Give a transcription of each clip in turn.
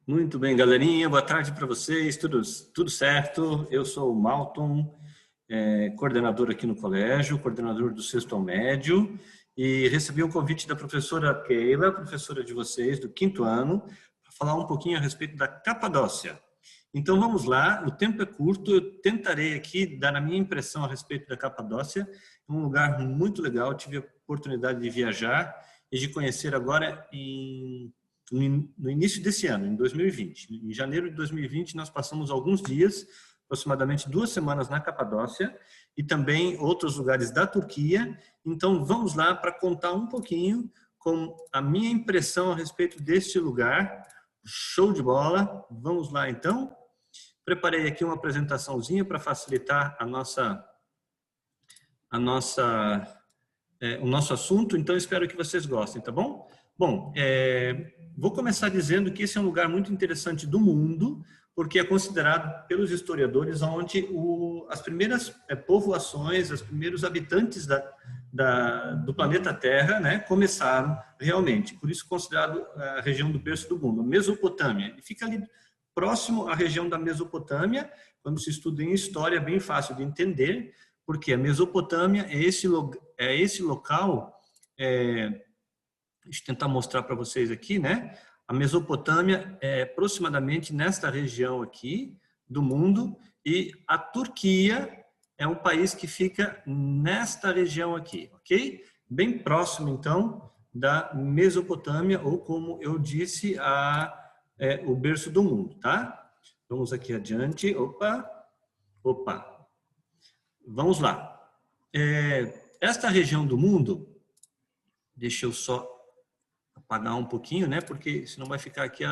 Muito bem, galerinha. Boa tarde para vocês. Tudo certo? Eu sou o Malton, coordenador aqui no colégio, coordenador do sexto ao médio, e recebi um convite da professora Keila, professora de vocês, do quinto ano, para falar um pouquinho a respeito da Capadócia. Então vamos lá, o tempo é curto, eu tentarei aqui dar a minha impressão a respeito da Capadócia. É um lugar muito legal, tive a oportunidade de viajar e de conhecer agora no início desse ano, em 2020. Em janeiro de 2020, nós passamos alguns dias, aproximadamente 2 semanas na Capadócia e também outros lugares da Turquia. Então, vamos lá para contar um pouquinho com a minha impressão a respeito deste lugar. Show de bola! Vamos lá, então. Preparei aqui uma apresentaçãozinha para facilitar o nosso assunto, então espero que vocês gostem, tá bom? Bom, vou começar dizendo que esse é um lugar muito interessante do mundo, porque é considerado pelos historiadores onde as primeiras povoações, os primeiros habitantes do planeta Terra, né, começaram realmente. Por isso considerado a região do berço do mundo, a Mesopotâmia. Ele fica ali próximo à região da Mesopotâmia. Quando se estuda em história, é bem fácil de entender, porque a Mesopotâmia é esse local. Deixa eu tentar mostrar para vocês aqui, né? A Mesopotâmia é aproximadamente nesta região aqui do mundo, e a Turquia é um país que fica nesta região aqui, ok? Bem próximo, então, da Mesopotâmia, ou como eu disse, o berço do mundo, tá? Vamos aqui adiante. Opa. Vamos lá. Esta região do mundo, deixa eu só apagar um pouquinho, né? Porque senão vai ficar aqui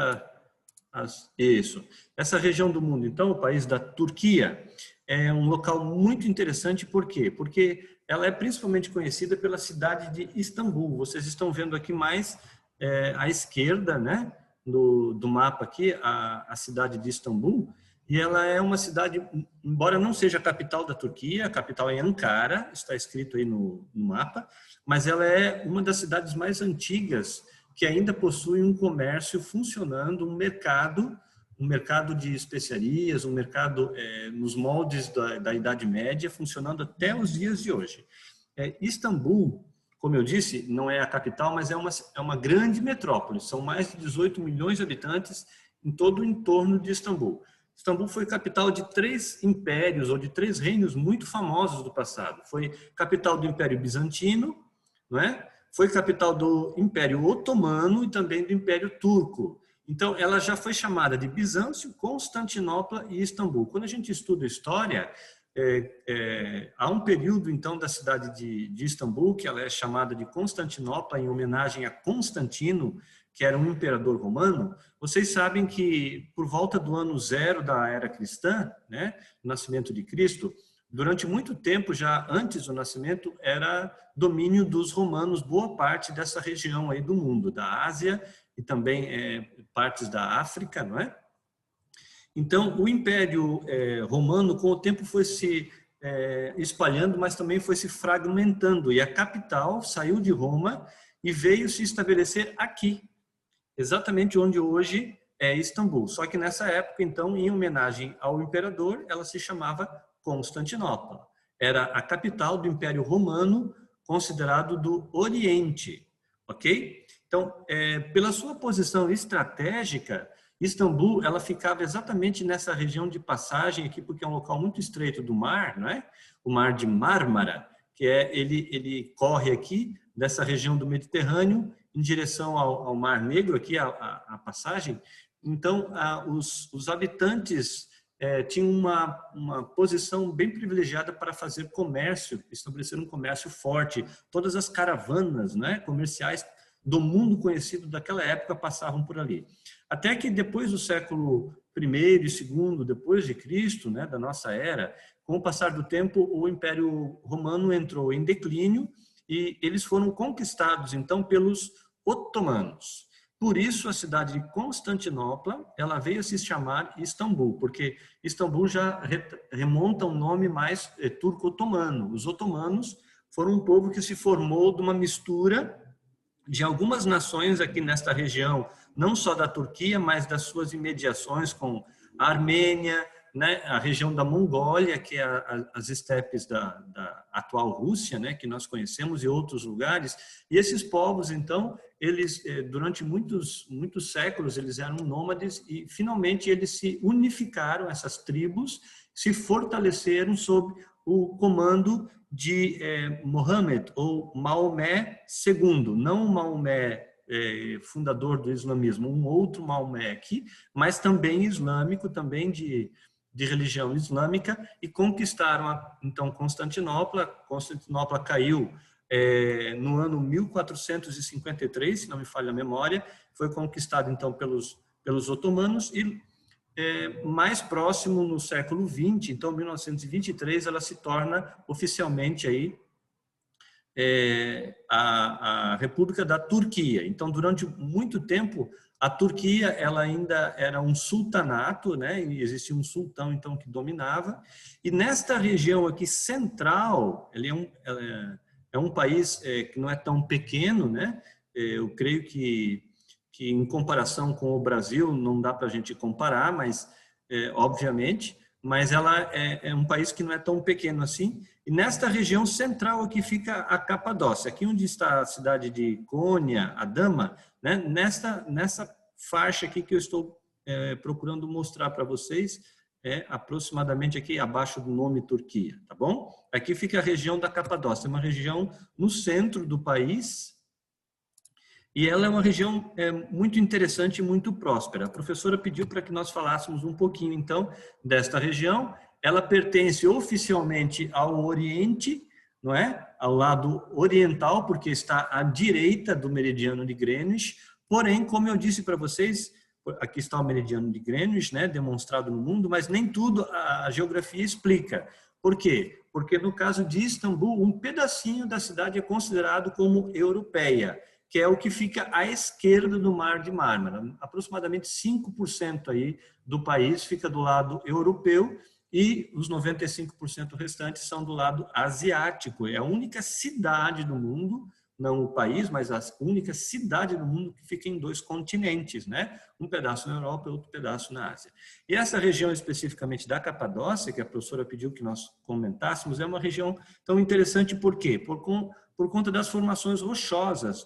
isso. Essa região do mundo, então, o país da Turquia, é um local muito interessante. Por quê? Porque ela é principalmente conhecida pela cidade de Istambul. Vocês estão vendo aqui mais à esquerda, né? Do mapa aqui, a cidade de Istambul. E ela é uma cidade, embora não seja a capital da Turquia, a capital é Ankara, está escrito aí no mapa, mas ela é uma das cidades mais antigas que ainda possui um comércio funcionando, um mercado de especiarias, um mercado nos moldes da Idade Média, funcionando até os dias de hoje. Istambul, como eu disse, não é a capital, mas é uma grande metrópole. São mais de 18 milhões de habitantes em todo o entorno de Istambul. Istambul foi capital de 3 impérios ou de 3 reinos muito famosos do passado. Foi capital do Império Bizantino, não é? Foi capital do Império Otomano e também do Império Turco. Então, ela já foi chamada de Bizâncio, Constantinopla e Istambul. Quando a gente estuda história, há um período, então, da cidade de Istambul, que ela é chamada de Constantinopla, em homenagem a Constantino, que era um imperador romano. Vocês sabem que, por volta do ano 0 da era cristã, né, o nascimento de Cristo, durante muito tempo, já antes do nascimento, era domínio dos romanos boa parte dessa região aí do mundo, da Ásia e também partes da África, não é? Então, o Império Romano, com o tempo, foi se espalhando, mas também foi se fragmentando, e a capital saiu de Roma e veio se estabelecer aqui, exatamente onde hoje é Istambul. Só que nessa época, então, em homenagem ao imperador, ela se chamava Constantinopla. Era a capital do Império Romano, considerado do Oriente, ok? Então, pela sua posição estratégica, Istambul, ela ficava exatamente nessa região de passagem aqui, porque é um local muito estreito do mar, não é? O Mar de Mármara, que ele corre aqui dessa região do Mediterrâneo em direção ao Mar Negro, aqui a passagem. Então, os habitantes tinham uma posição bem privilegiada para fazer comércio, estabelecer um comércio forte. Todas as caravanas, né, comerciais do mundo conhecido daquela época passavam por ali. Até que depois do século I e II, depois de Cristo, né, da nossa era, com o passar do tempo, o Império Romano entrou em declínio e eles foram conquistados, então, pelos otomanos. Por isso, a cidade de Constantinopla, ela veio a se chamar Istambul, porque Istambul já remonta a um nome mais turco-otomano. Os otomanos foram um povo que se formou de uma mistura de algumas nações aqui nesta região, não só da Turquia, mas das suas imediações com a Armênia, né, a região da Mongólia, que é as estepes da atual Rússia, né, que nós conhecemos, e outros lugares. E esses povos, então, eles durante muitos séculos eles eram nômades e finalmente eles se unificaram, essas tribos se fortaleceram sob o comando de Mohammed ou Maomé II, não Maomé fundador do islamismo, um outro Maomé aqui, mas também islâmico, também de religião islâmica, e conquistaram então Constantinopla. Constantinopla caiu no ano 1453, se não me falha a memória, foi conquistado então pelos otomanos e mais próximo no século XX, então 1923, ela se torna oficialmente aí a República da Turquia. Então, durante muito tempo, a Turquia ela ainda era um sultanato, né? E existia um sultão então que dominava. E nesta região aqui central, ele é um país que não é tão pequeno, né? Eu creio que em comparação com o Brasil não dá para a gente comparar, mas obviamente, mas ela é um país que não é tão pequeno assim. E nesta região central aqui fica a Capadócia, aqui onde está a cidade de Konya, Adama, né? Nessa faixa aqui que eu estou procurando mostrar para vocês, aproximadamente aqui abaixo do nome Turquia, tá bom? Aqui fica a região da Capadócia, uma região no centro do país, e ela é uma região muito interessante e muito próspera. A professora pediu para que nós falássemos um pouquinho, então, desta região. Ela pertence oficialmente ao Oriente, não é? Ao lado oriental, porque está à direita do meridiano de Greenwich. Porém, como eu disse para vocês, aqui está o meridiano de Greenwich, né, demonstrado no mundo, mas nem tudo a geografia explica. Por quê? Porque no caso de Istambul, um pedacinho da cidade é considerado como europeia, que é o que fica à esquerda do Mar de Mármara. Aproximadamente 5% aí do país fica do lado europeu e os 95% restantes são do lado asiático. É a única cidade do mundo, não o país, mas a única cidade do mundo que fica em 2 continentes, né? Um pedaço na Europa e outro pedaço na Ásia. E essa região especificamente da Capadócia, que a professora pediu que nós comentássemos, é uma região tão interessante por quê? Por conta das formações rochosas.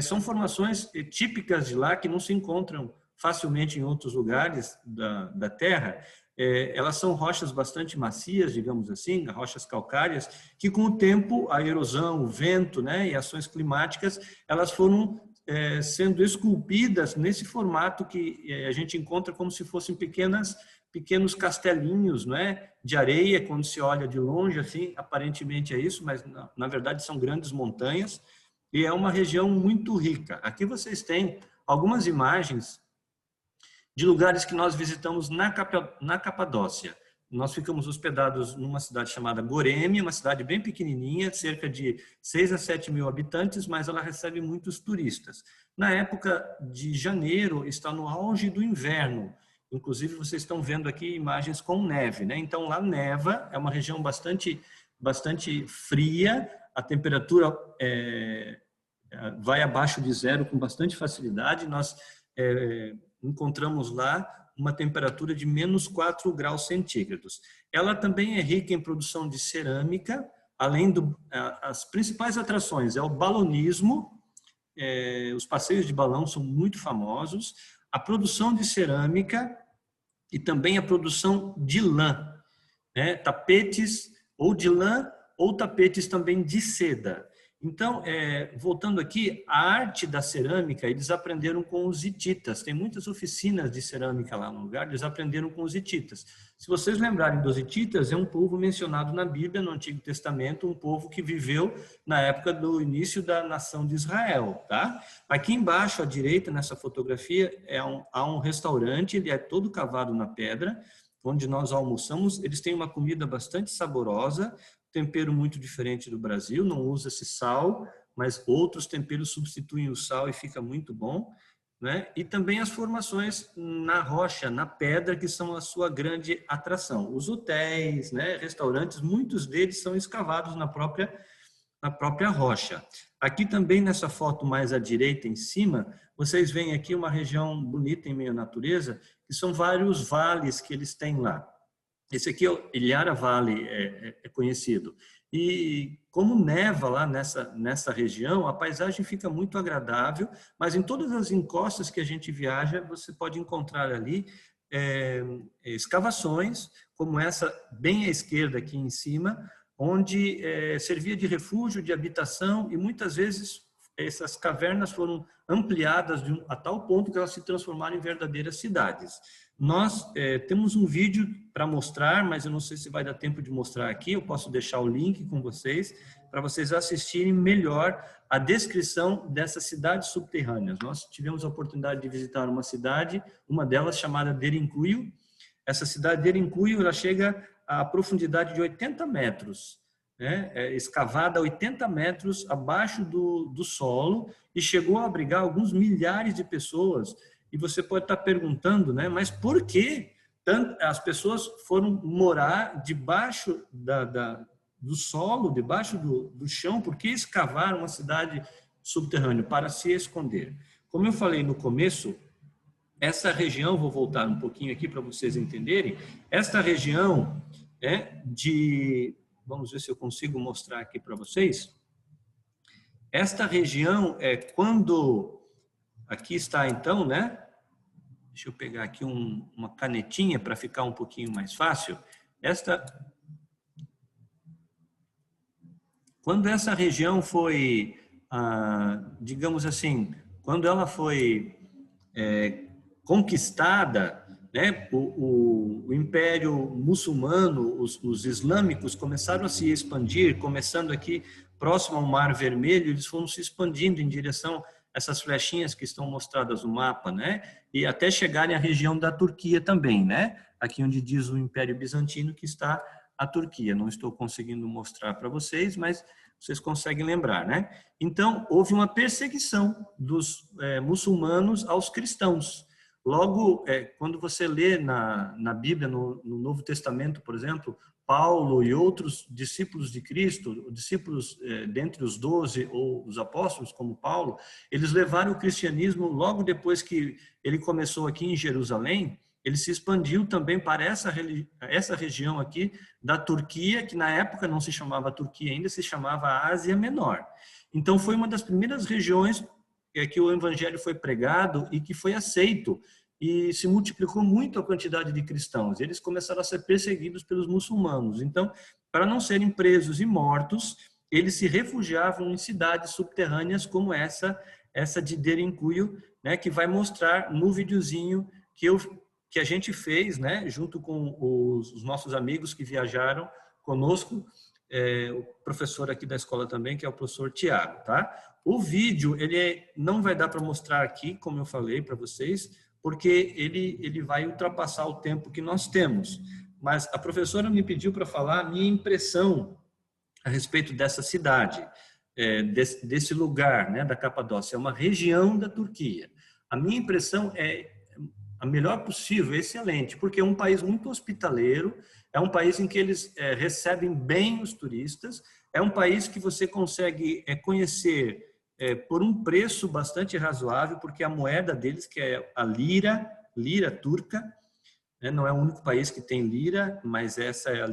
São formações típicas de lá que não se encontram facilmente em outros lugares da Terra. Elas são rochas bastante macias, digamos assim, rochas calcárias, que com o tempo, a erosão, o vento, né, e ações climáticas, elas foram sendo esculpidas nesse formato que a gente encontra como se fossem pequenos castelinhos, não é, de areia, quando se olha de longe, assim, aparentemente é isso, mas na verdade são grandes montanhas. E é uma região muito rica. Aqui vocês têm algumas imagens de lugares que nós visitamos na Capadócia. Nós ficamos hospedados numa cidade chamada Goreme, uma cidade bem pequenininha, cerca de 6 a 7 mil habitantes, mas ela recebe muitos turistas. Na época de janeiro, está no auge do inverno. Inclusive, vocês estão vendo aqui imagens com neve, né? Então, lá neva, é uma região bastante fria, a temperatura vai abaixo de zero com bastante facilidade. Nós encontramos lá uma temperatura de menos 4 graus centígrados. Ela também é rica em produção de cerâmica, além as principais atrações é o balonismo, os passeios de balão são muito famosos, a produção de cerâmica e também a produção de lã, né? Tapetes ou de lã ou tapetes também de seda. Então, voltando aqui, a arte da cerâmica, eles aprenderam com os hititas. Tem muitas oficinas de cerâmica lá no lugar, eles aprenderam com os hititas. Se vocês lembrarem dos hititas, é um povo mencionado na Bíblia, no Antigo Testamento, um povo que viveu na época do início da nação de Israel, tá? Aqui embaixo, à direita, nessa fotografia, há um restaurante, ele é todo cavado na pedra, onde nós almoçamos. Eles têm uma comida bastante saborosa, tempero muito diferente do Brasil, não usa-se sal, mas outros temperos substituem o sal e fica muito bom, né? E também as formações na rocha, na pedra, que são a sua grande atração. Os hotéis, né, restaurantes, muitos deles são escavados na própria rocha. Aqui também nessa foto mais à direita em cima, vocês veem aqui uma região bonita em meio à natureza, que são vários vales que eles têm lá. Esse aqui é o Ilhara Valley, é conhecido. E como neva lá nessa região, a paisagem fica muito agradável, mas em todas as encostas que a gente viaja, você pode encontrar ali escavações, como essa bem à esquerda aqui em cima, onde servia de refúgio, de habitação, e muitas vezes essas cavernas foram ampliadas a tal ponto que elas se transformaram em verdadeiras cidades. Nós temos um vídeo para mostrar, mas eu não sei se vai dar tempo de mostrar aqui, eu posso deixar o link com vocês, para vocês assistirem melhor a descrição dessas cidades subterrâneas. Nós tivemos a oportunidade de visitar uma cidade, uma delas chamada Derinkuyu. Essa cidade Derinkuyu, ela chega à profundidade de 80 metros, né? Escavada a 80 metros abaixo do solo, e chegou a abrigar alguns milhares de pessoas. E você pode estar perguntando, né? Mas por que as pessoas foram morar debaixo do solo, debaixo do chão? Por que escavaram uma cidade subterrânea? Para se esconder. Como eu falei no começo, essa região, vou voltar um pouquinho aqui para vocês entenderem, esta região vamos ver se eu consigo mostrar aqui para vocês. Esta região aqui está então, né? Deixa eu pegar aqui uma canetinha para ficar um pouquinho mais fácil. Quando essa região foi, digamos assim, quando ela foi conquistada, né, o Império Muçulmano, os islâmicos começaram a se expandir, começando aqui próximo ao Mar Vermelho, eles foram se expandindo em direção essas flechinhas que estão mostradas no mapa, né? E até chegarem à região da Turquia também, né? Aqui onde diz o Império Bizantino que está a Turquia. Não estou conseguindo mostrar para vocês, mas vocês conseguem lembrar, né? Então, houve uma perseguição dos muçulmanos aos cristãos. Logo, quando você lê na Bíblia, no Novo Testamento, por exemplo, Paulo e outros discípulos de Cristo, discípulos dentre os 12 ou os apóstolos, como Paulo, eles levaram o cristianismo logo depois que ele começou aqui em Jerusalém. Ele se expandiu também para essa região aqui da Turquia, que na época não se chamava Turquia ainda, se chamava Ásia Menor. Então, foi uma das primeiras regiões que o evangelho foi pregado e que foi aceito, e se multiplicou muito a quantidade de cristãos. Eles começaram a ser perseguidos pelos muçulmanos. Então, para não serem presos e mortos, eles se refugiavam em cidades subterrâneas como essa de Derinkuyu, né, que vai mostrar no videozinho que a gente fez, né, junto com os nossos amigos que viajaram conosco, o professor aqui da escola também, que é o professor Tiago, tá? O vídeo, não vai dar para mostrar aqui, como eu falei para vocês, porque ele vai ultrapassar o tempo que nós temos. Mas a professora me pediu para falar a minha impressão a respeito dessa cidade, desse lugar, né, da Capadócia. É uma região da Turquia. A minha impressão é a melhor possível, excelente, porque é um país muito hospitaleiro, é um país em que eles recebem bem os turistas, é um país que você consegue conhecer por um preço bastante razoável, porque a moeda deles, que é a lira turca, né, não é o único país que tem lira, mas essa é a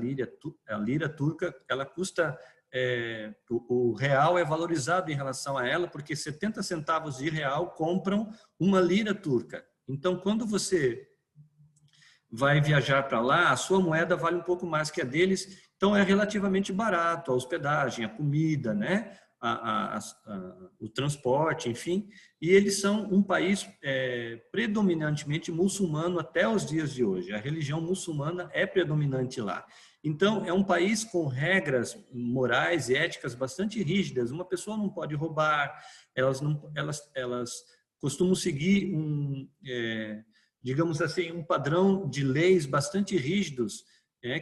lira turca, ela custa, o real é valorizado em relação a ela, porque 70 centavos de real compram uma lira turca. Então, quando você vai viajar para lá, a sua moeda vale um pouco mais que a deles, então é relativamente barato a hospedagem, a comida, né? O transporte, enfim, e eles são um país predominantemente muçulmano até os dias de hoje. A religião muçulmana é predominante lá. Então, é um país com regras morais e éticas bastante rígidas. Uma pessoa não pode roubar, elas costumam seguir digamos assim, um padrão de leis bastante rígidos,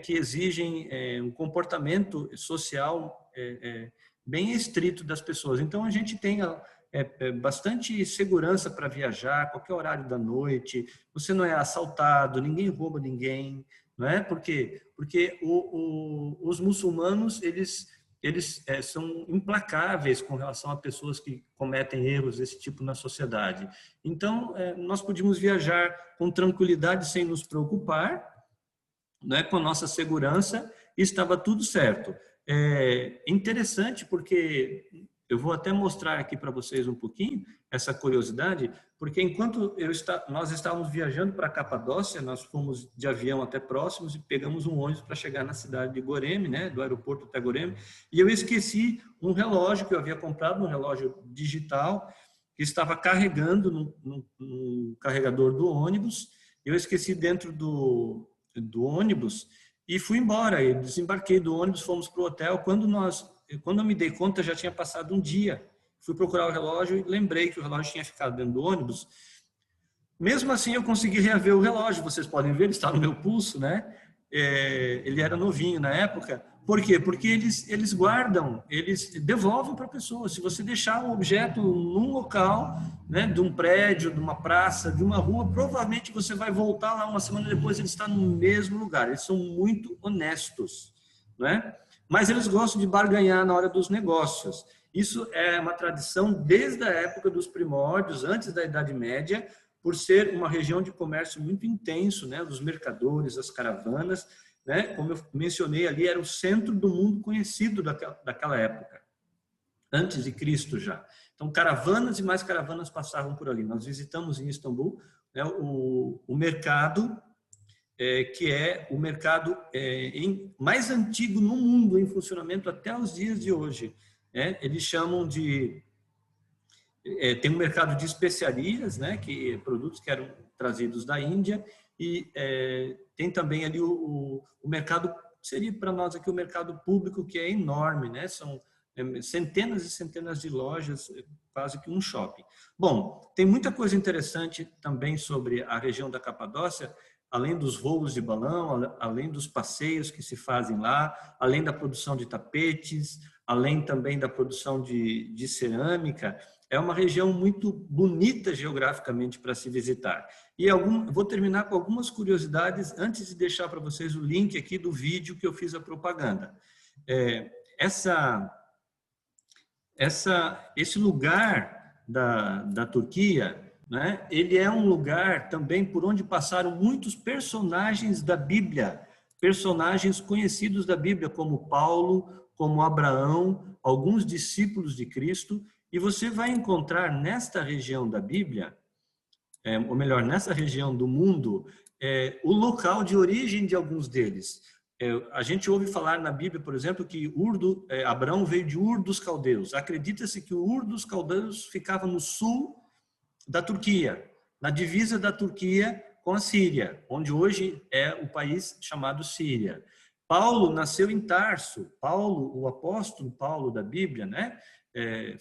que exigem um comportamento social bem estrito das pessoas. Então, a gente tem bastante segurança para viajar, qualquer horário da noite, você não é assaltado, ninguém rouba ninguém, não é? Por quê? Porque os muçulmanos, eles eles são implacáveis com relação a pessoas que cometem erros desse tipo na sociedade. Então, nós podíamos viajar com tranquilidade, sem nos preocupar, né, com a nossa segurança, e estava tudo certo. É interessante porque eu vou até mostrar aqui para vocês um pouquinho essa curiosidade, porque enquanto nós estávamos viajando para a Capadócia, nós fomos de avião até próximos e pegamos um ônibus para chegar na cidade de Goreme, né, do aeroporto até Goreme, e eu esqueci um relógio que eu havia comprado, um relógio digital, que estava carregando no carregador do ônibus. Eu esqueci dentro do ônibus e fui embora. Eu desembarquei do ônibus, fomos para o hotel. Quando eu me dei conta, já tinha passado um dia. Fui procurar o relógio e lembrei que o relógio tinha ficado dentro do ônibus. Mesmo assim, eu consegui reaver o relógio. Vocês podem ver, ele está no meu pulso, né? Ele era novinho na época. Por quê? Porque eles guardam, eles devolvem para a pessoa. Se você deixar um objeto num local, né, de um prédio, de uma praça, de uma rua, provavelmente você vai voltar lá uma semana depois, ele está no mesmo lugar. Eles são muito honestos, né? Mas eles gostam de barganhar na hora dos negócios. Isso é uma tradição desde a época dos primórdios, antes da Idade Média, por ser uma região de comércio muito intenso, né? Os mercadores, as caravanas, né? Como eu mencionei ali, era o centro do mundo conhecido daquela época, antes de Cristo já. Então, caravanas e mais caravanas passavam por ali. Nós visitamos em Istambul, né, o mercado, que é o mercado mais antigo no mundo, em funcionamento até os dias de hoje. Eles chamam de... tem um mercado de especiarias, né, que produtos que eram trazidos da Índia, e tem também ali o mercado, seria para nós aqui o mercado público, que é enorme, né? São centenas e centenas de lojas, quase que um shopping. Bom, tem muita coisa interessante também sobre a região da Capadócia, além dos voos de balão, além dos passeios que se fazem lá, além da produção de tapetes, além também da produção de cerâmica. É uma região muito bonita geograficamente para se visitar. E vou terminar com algumas curiosidades antes de deixar para vocês o link aqui do vídeo que eu fiz a propaganda. Esse lugar da Turquia, né, ele é um lugar também por onde passaram muitos personagens da Bíblia, personagens conhecidos da Bíblia, como Paulo, como Abraão, alguns discípulos de Cristo. E você vai encontrar nesta região da Bíblia, ou melhor, nessa região do mundo, o local de origem de alguns deles. A gente ouve falar na Bíblia, por exemplo, que Abraão veio de Ur dos Caldeus. Acredita-se que o Ur dos Caldeus ficava no sul da Turquia, na divisa da Turquia com a Síria, onde hoje é o país chamado Síria. Paulo nasceu em Tarso. Paulo, o apóstolo Paulo da Bíblia, né?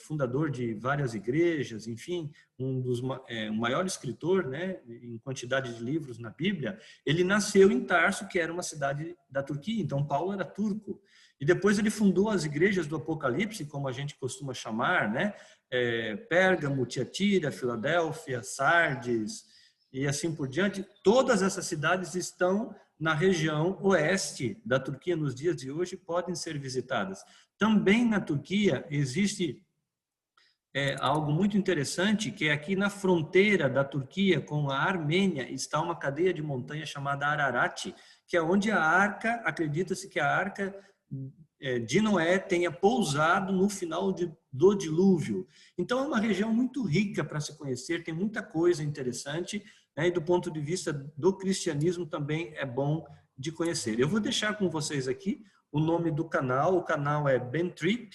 Fundador de várias igrejas, enfim, um maior escritor, né, em quantidade de livros na Bíblia. Ele nasceu em Tarso, que era uma cidade da Turquia, então Paulo era turco. E depois ele fundou as igrejas do Apocalipse, como a gente costuma chamar, né, Pérgamo, Tiatira, Filadélfia, Sardes e assim por diante. Todas essas cidades estão na região oeste da Turquia nos dias de hoje, podem ser visitadas. Também na Turquia existe algo muito interessante, que é aqui na fronteira da Turquia com a Armênia está uma cadeia de montanha chamada Ararat, que é onde a arca, acredita-se que a arca de Noé tenha pousado no final do dilúvio. Então é uma região muito rica para se conhecer, tem muita coisa interessante, né, e do ponto de vista do cristianismo também é bom de conhecer. Eu vou deixar com vocês aqui o nome do canal. O canal é Bentrip,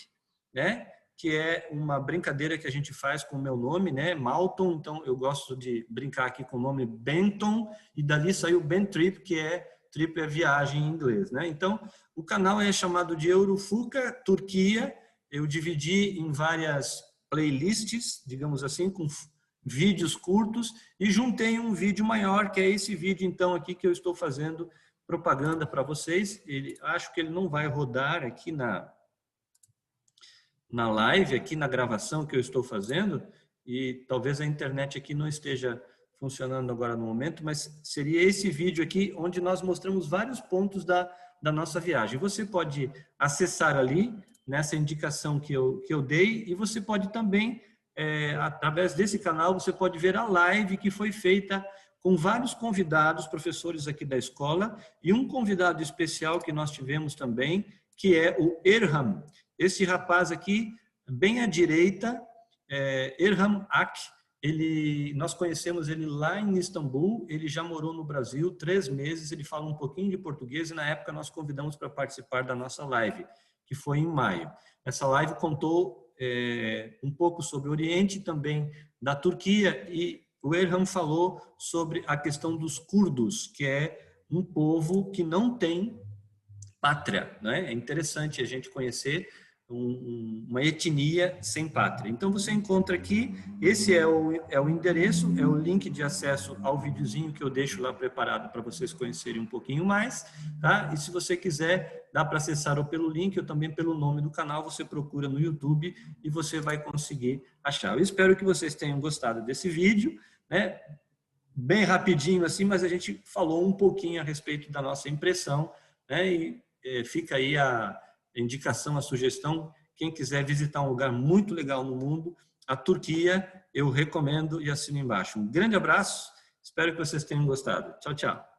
né, que é uma brincadeira que a gente faz com o meu nome, né, Malton. Então eu gosto de brincar aqui com o nome Benton, e dali saiu Bentrip, que trip é viagem em inglês, né? Então o canal é chamado de Eurofuca Turquia. Eu dividi em várias playlists, digamos assim, com vídeos curtos, e juntei um vídeo maior, que é esse vídeo então aqui que eu estou fazendo propaganda para vocês. Acho que ele não vai rodar aqui na live, aqui na gravação que eu estou fazendo, e talvez a internet aqui não esteja funcionando agora no momento, mas seria esse vídeo aqui onde nós mostramos vários pontos da nossa viagem. Você pode acessar ali nessa indicação que eu dei, e você pode também, através desse canal, você pode ver a live que foi feita com vários convidados, professores aqui da escola, e um convidado especial que nós tivemos também, que é o Erham. Esse rapaz aqui, bem à direita, Erham Ak, nós conhecemos ele lá em Istambul, ele já morou no Brasil 3 meses, ele fala um pouquinho de português, e na época nós convidamos para participar da nossa live, que foi em maio. Essa live contou um pouco sobre o Oriente, também da Turquia, e o Erham falou sobre a questão dos curdos, que é um povo que não tem pátria, né? É interessante a gente conhecer uma etnia sem pátria. Então você encontra aqui, esse é o endereço, é o link de acesso ao videozinho que eu deixo lá preparado para vocês conhecerem um pouquinho mais, tá? E se você quiser, dá para acessar ou pelo link ou também pelo nome do canal, você procura no YouTube e você vai conseguir achar. Eu espero que vocês tenham gostado desse vídeo, né? Bem rapidinho assim, mas a gente falou um pouquinho a respeito da nossa impressão, né? E fica aí a indicação, a sugestão, quem quiser visitar um lugar muito legal no mundo, a Turquia, eu recomendo e assino embaixo. Um grande abraço, espero que vocês tenham gostado. Tchau, tchau.